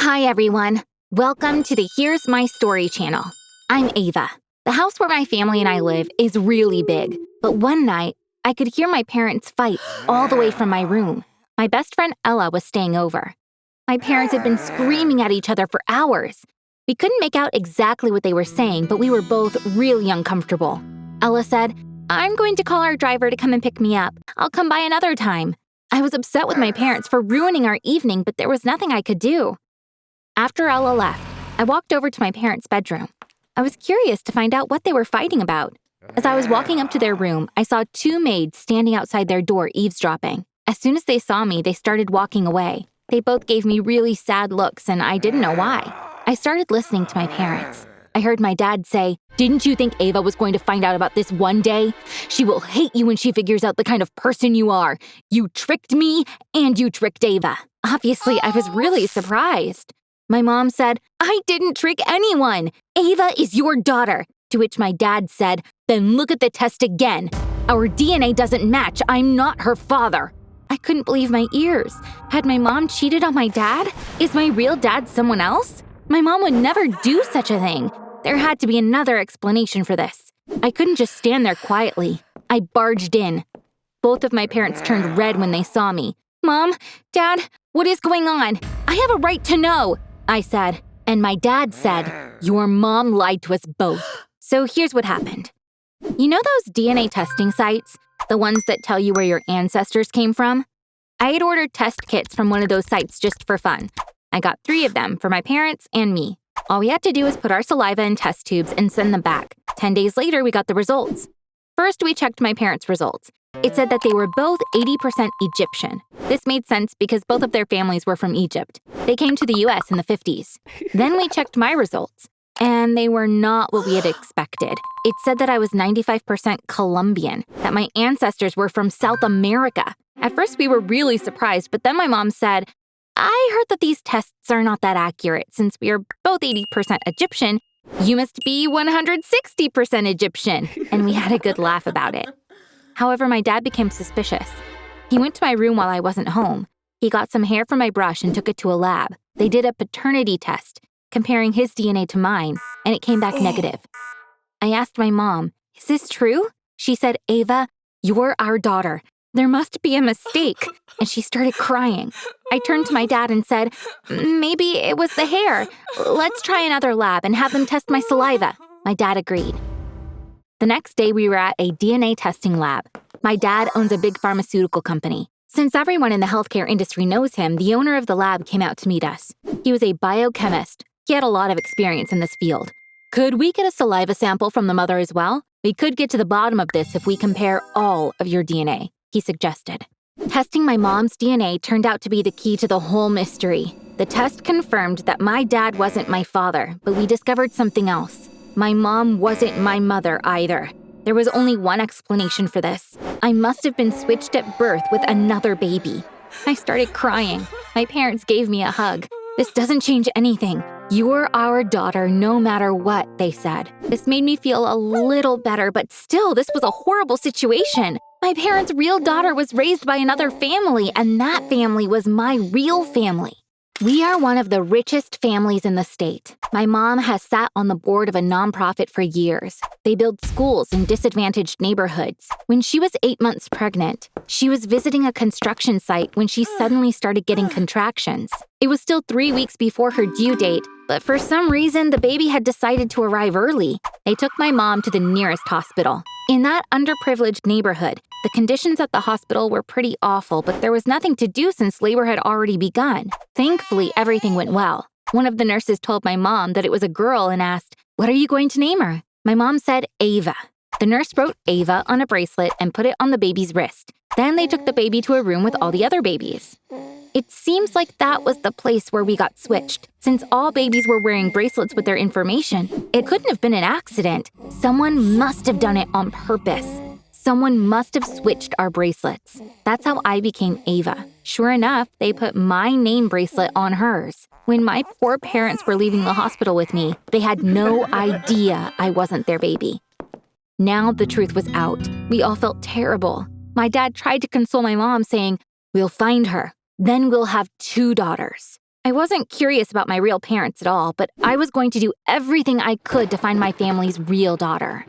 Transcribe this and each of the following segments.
Hi, everyone. Welcome to the Here's My Story channel. I'm Ava. The house where my family and I live is really big, but one night, I could hear my parents fight all the way from my room. My best friend Ella was staying over. My parents had been screaming at each other for hours. We couldn't make out exactly what they were saying, but we were both really uncomfortable. Ella said, "I'm going to call our driver to come and pick me up. I'll come by another time." I was upset with my parents for ruining our evening, but there was nothing I could do. After Ella left, I walked over to my parents' bedroom. I was curious to find out what they were fighting about. As I was walking up to their room, I saw two maids standing outside their door eavesdropping. As soon as they saw me, they started walking away. They both gave me really sad looks, and I didn't know why. I started listening to my parents. I heard my dad say, "Didn't you think Ava was going to find out about this one day? She will hate you when she figures out the kind of person you are. You tricked me, and you tricked Ava." Obviously, I was really surprised. My mom said, "I didn't trick anyone. Ava is your daughter." To which my dad said, "Then look at the test again. Our DNA doesn't match. I'm not her father." I couldn't believe my ears. Had my mom cheated on my dad? Is my real dad someone else? My mom would never do such a thing. There had to be another explanation for this. I couldn't just stand there quietly. I barged in. Both of my parents turned red when they saw me. "Mom, Dad, what is going on? I have a right to know," I said. And my dad said, "Your mom lied to us both." So here's what happened. You know those DNA testing sites? The ones that tell you where your ancestors came from? I had ordered test kits from one of those sites just for fun. I got 3 of them for my parents and me. All we had to do was put our saliva in test tubes and send them back. 10 days later, we got the results. First, we checked my parents' results. It said that they were both 80% Egyptian. This made sense because both of their families were from Egypt. They came to the US in the 50s. Then we checked my results, and they were not what we had expected. It said that I was 95% Colombian, that my ancestors were from South America. At first, we were really surprised, but then my mom said, "I heard that these tests are not that accurate. Since we are both 80% Egyptian, you must be 160% Egyptian." And we had a good laugh about it. However, my dad became suspicious. He went to my room while I wasn't home. He got some hair from my brush and took it to a lab. They did a paternity test, comparing his DNA to mine, and it came back negative. I asked my mom, "Is this true?" She said, "Ava, you're our daughter. There must be a mistake." And she started crying. I turned to my dad and said, "Maybe it was the hair. Let's try another lab and have them test my saliva." My dad agreed. The next day, we were at a DNA testing lab. My dad owns a big pharmaceutical company. Since everyone in the healthcare industry knows him, the owner of the lab came out to meet us. He was a biochemist. He had a lot of experience in this field. "Could we get a saliva sample from the mother as well? We could get to the bottom of this if we compare all of your DNA," he suggested. Testing my mom's DNA turned out to be the key to the whole mystery. The test confirmed that my dad wasn't my father, but we discovered something else. My mom wasn't my mother either. There was only one explanation for this. I must have been switched at birth with another baby. I started crying. My parents gave me a hug. "This doesn't change anything. You're our daughter no matter what," they said. This made me feel a little better, but still, this was a horrible situation. My parents' real daughter was raised by another family, and that family was my real family. We are one of the richest families in the state. My mom has sat on the board of a nonprofit for years. They build schools in disadvantaged neighborhoods. When she was 8 months pregnant, she was visiting a construction site when she suddenly started getting contractions. It was still 3 weeks before her due date, but for some reason, the baby had decided to arrive early. They took my mom to the nearest hospital. In that underprivileged neighborhood, the conditions at the hospital were pretty awful, but there was nothing to do since labor had already begun. Thankfully, everything went well. One of the nurses told my mom that it was a girl and asked, "What are you going to name her?" My mom said, "Ava." The nurse wrote Ava on a bracelet and put it on the baby's wrist. Then they took the baby to a room with all the other babies. It seems like that was the place where we got switched. Since all babies were wearing bracelets with their information, it couldn't have been an accident. Someone must have done it on purpose. Someone must have switched our bracelets. That's how I became Ava. Sure enough, they put my name bracelet on hers. When my poor parents were leaving the hospital with me, they had no idea I wasn't their baby. Now the truth was out. We all felt terrible. My dad tried to console my mom, saying, "We'll find her. Then we'll have 2 daughters." I wasn't curious about my real parents at all, but I was going to do everything I could to find my family's real daughter.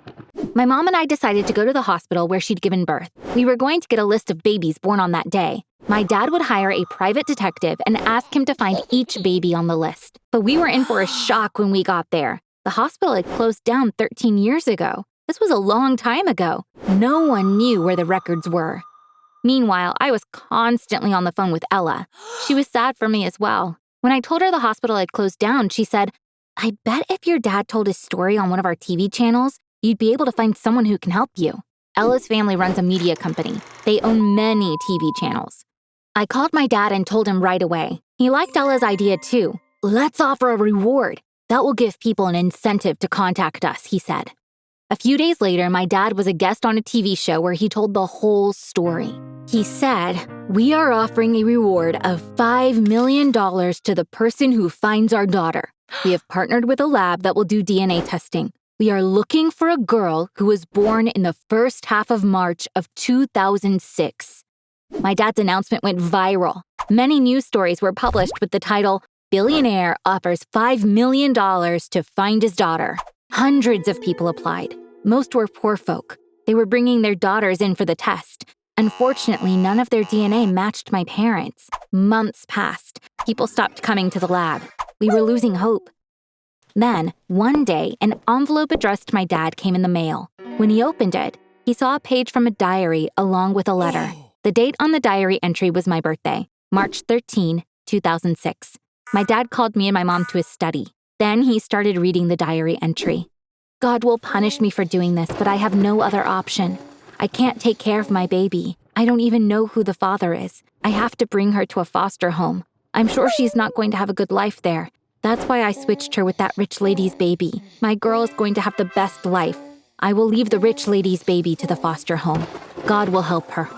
My mom and I decided to go to the hospital where she'd given birth. We were going to get a list of babies born on that day. My dad would hire a private detective and ask him to find each baby on the list. But we were in for a shock when we got there. The hospital had closed down 13 years ago. This was a long time ago. No one knew where the records were. Meanwhile, I was constantly on the phone with Ella. She was sad for me as well. When I told her the hospital had closed down, she said, "I bet if your dad told his story on one of our TV channels, you'd be able to find someone who can help you." Ella's family runs a media company. They own many TV channels. I called my dad and told him right away. He liked Ella's idea too. "Let's offer a reward. That will give people an incentive to contact us," he said. A few days later, my dad was a guest on a TV show where he told the whole story. He said, "We are offering a reward of $5 million to the person who finds our daughter. We have partnered with a lab that will do DNA testing. We are looking for a girl who was born in the first half of March of 2006. My dad's announcement went viral. Many news stories were published with the title, "Billionaire offers $5 million to find his daughter." Hundreds of people applied. Most were poor folk. They were bringing their daughters in for the test. Unfortunately, none of their DNA matched my parents. Months passed. People stopped coming to the lab. We were losing hope. Then, one day, an envelope addressed to my dad came in the mail. When he opened it, he saw a page from a diary along with a letter. The date on the diary entry was my birthday, March 13, 2006. My dad called me and my mom to his study. Then he started reading the diary entry. "God will punish me for doing this, but I have no other option. I can't take care of my baby. I don't even know who the father is. I have to bring her to a foster home. I'm sure she's not going to have a good life there. That's why I switched her with that rich lady's baby. My girl is going to have the best life. I will leave the rich lady's baby to the foster home. God will help her."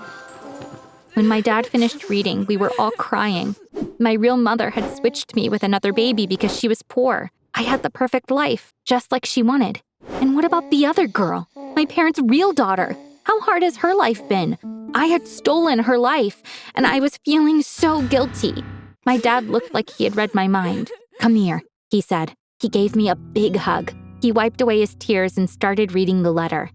When my dad finished reading, we were all crying. My real mother had switched me with another baby because she was poor. I had the perfect life, just like she wanted. And what about the other girl? My parents' real daughter? How hard has her life been? I had stolen her life, and I was feeling so guilty. My dad looked like he had read my mind. "Come here," he said. He gave me a big hug. He wiped away his tears and started reading the letter.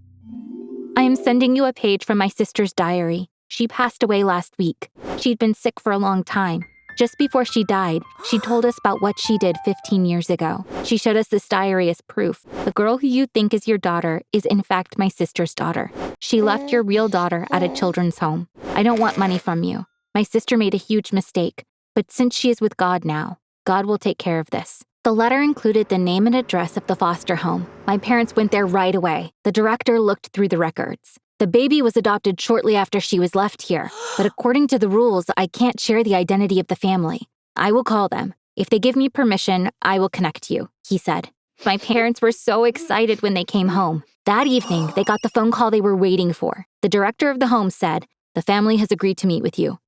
"I am sending you a page from my sister's diary. She passed away last week. She'd been sick for a long time. Just before she died, she told us about what she did 15 years ago. She showed us this diary as proof. The girl who you think is your daughter is in fact my sister's daughter. She left your real daughter at a children's home. I don't want money from you. My sister made a huge mistake, but since she is with God now, God will take care of this." The letter included the name and address of the foster home. My parents went there right away. The director looked through the records. The baby was adopted shortly after she was left here, but according to the rules, I can't share the identity of the family. "I will call them. If they give me permission, I will connect you," he said. My parents were so excited when they came home. That evening, they got the phone call they were waiting for. The director of the home said, "The family has agreed to meet with you.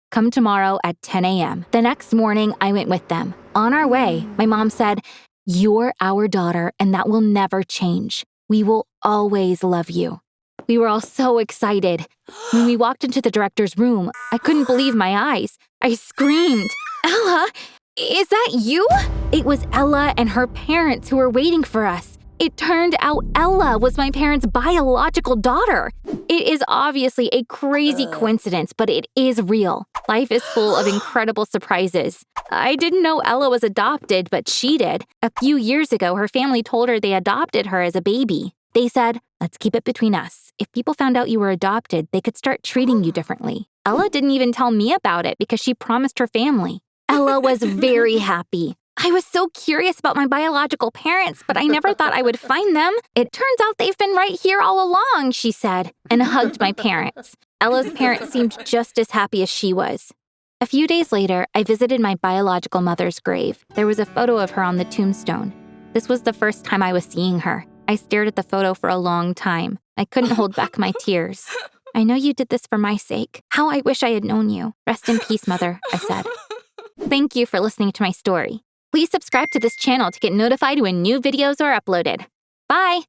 Come tomorrow at 10 a.m. The next morning, I went with them. On our way, my mom said, "You're our daughter, and that will never change. We will always love you." We were all so excited. When we walked into the director's room, I couldn't believe my eyes. I screamed, "Ella, is that you?" It was Ella and her parents who were waiting for us. It turned out Ella was my parents' biological daughter. It is obviously a crazy coincidence, but it is real. Life is full of incredible surprises. I didn't know Ella was adopted, but she did. A few years ago, her family told her they adopted her as a baby. They said, "Let's keep it between us. If people found out you were adopted, they could start treating you differently." Ella didn't even tell me about it because she promised her family. Ella was very happy. I was so curious about my biological parents, but I never thought I would find them. "It turns out they've been right here all along," she said, and hugged my parents. Ella's parents seemed just as happy as she was. A few days later, I visited my biological mother's grave. There was a photo of her on the tombstone. This was the first time I was seeing her. I stared at the photo for a long time. I couldn't hold back my tears. "I know you did this for my sake. How I wish I had known you. Rest in peace, Mother," I said. Thank you for listening to my story. Please subscribe to this channel to get notified when new videos are uploaded. Bye!